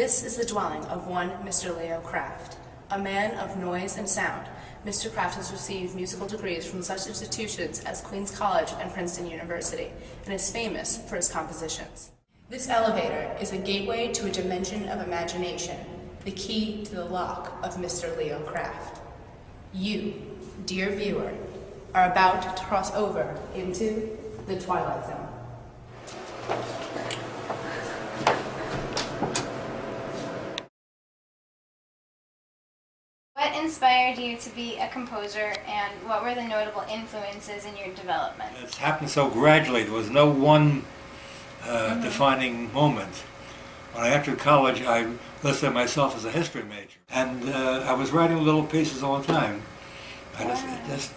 This is the dwelling of one Mr. Leo Kraft. A man of noise and sound, Mr. Kraft has received musical degrees from such institutions as Queens College and Princeton University, and is famous for his compositions. This elevator is a gateway to a dimension of imagination, the key to the lock of Mr. Leo Kraft. You, dear viewer, are about to cross over into the Twilight Zone. What inspired you to be a composer, and what were the notable influences in your development? It's happened so gradually. There was no one defining moment. When I entered college, I listed myself as a history major, and I was writing little pieces all the time. It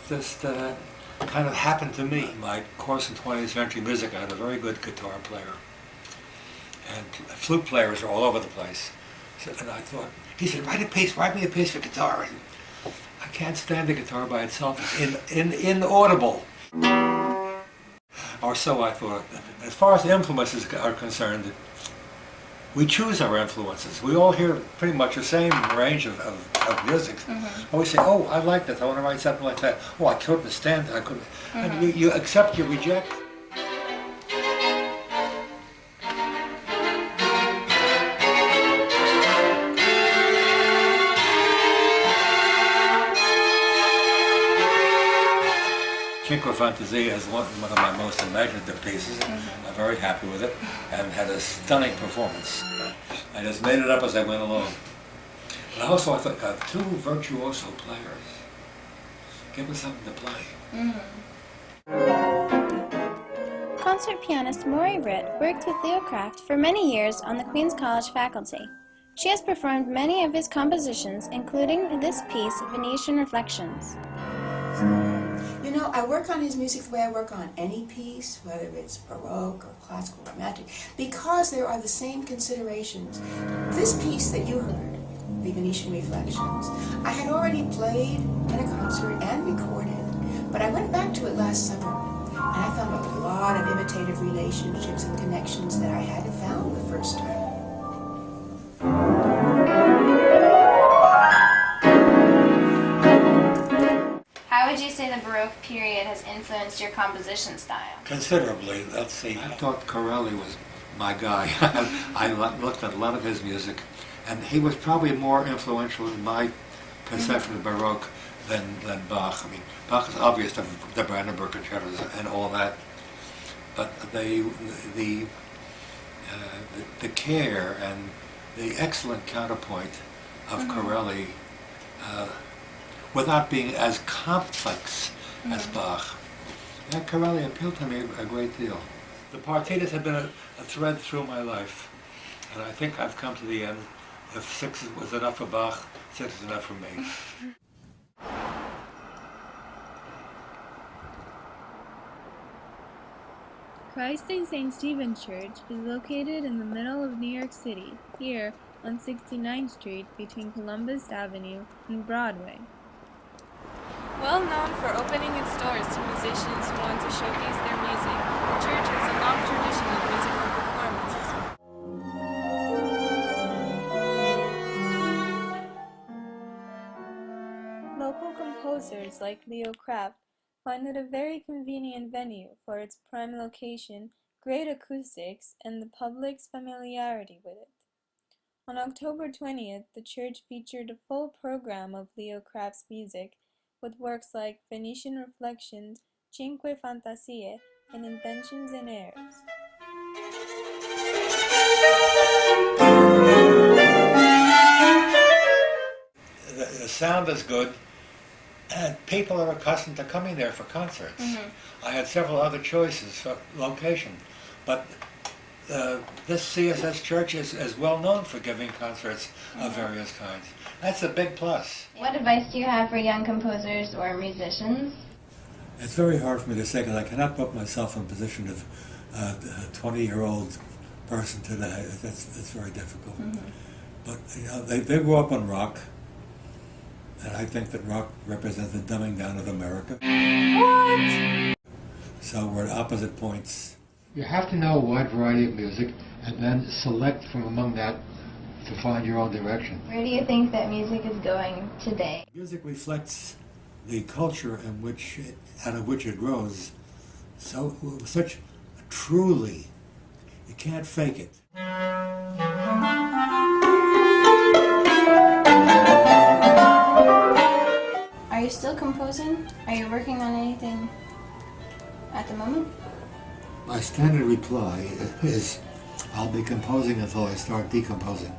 just kind of happened to me. My course in 20th century music, I had a very good guitar player, and flute players are all over the place. So, and I thought, he said, write me a piece for guitar. And I can't stand the guitar by itself. It's inaudible. Or so I thought. As far as the influences are concerned, we choose our influences. We all hear pretty much the same range of music. And we say, oh, I like that, I want to write something like that. Oh, I couldn't stand it, I couldn't. And you accept, you reject. Cinque Fantasia is one of my most imaginative pieces. I'm very happy with it, and had a stunning performance. I just made it up as I went along. But also, I thought, I have two virtuoso players. Give me something to play. Concert pianist Maury Britt worked with Leo Kraft for many years on the Queens College faculty. She has performed many of his compositions, including this piece, Venetian Reflections. You know, I work on his music the way I work on any piece, whether it's Baroque or classical or romantic, because there are the same considerations. This piece that you heard, the Venetian Reflections, I had already played in a concert and recorded, but I went back to it last summer, and I found a lot of imitative relationships and connections that I hadn't found the first time. How would you say the Baroque period has influenced your composition style? Considerably. Let's see. I thought Corelli was my guy. I looked at a lot of his music, and he was probably more influential in my conception of Baroque than Bach. I mean, Bach is obvious, the Brandenburg concertos and all that, but the care and the excellent counterpoint of Corelli, without being as complex as Bach. And Corelli appealed to me a great deal. The partitas have been a thread through my life, and I think I've come to the end. If 6 was enough for Bach, 6 is enough for me. Christ St. Stephen's Church is located in the middle of New York City, here on 69th Street between Columbus Avenue and Broadway. Well known for opening its doors to musicians who want to showcase their music, the church has a long tradition of musical performance. Local composers like Leo Kraft find it a very convenient venue for its prime location, great acoustics, and the public's familiarity with it. On October 20th, the church featured a full program of Leo Kraft's music, with works like Venetian Reflections, Cinque Fantasie, and Inventions in Airs. The sound is good, and people are accustomed to coming there for concerts. I had several other choices for location, but this CSS church is well known for giving concerts of various kinds. That's a big plus. What advice do you have for young composers or musicians? It's very hard for me to say because I cannot put myself in the position of a 20-year-old person today. It's very difficult. But you know, they grew up on rock, and I think that rock represents the dumbing down of America. What? So we're at opposite points. You have to know a wide variety of music, and then select from among that to find your own direction. Where do you think that music is going today? Music reflects the culture out of which it grows. So such truly, you can't fake it. Are you still composing? Are you working on anything at the moment? My standard reply is, I'll be composing until I start decomposing.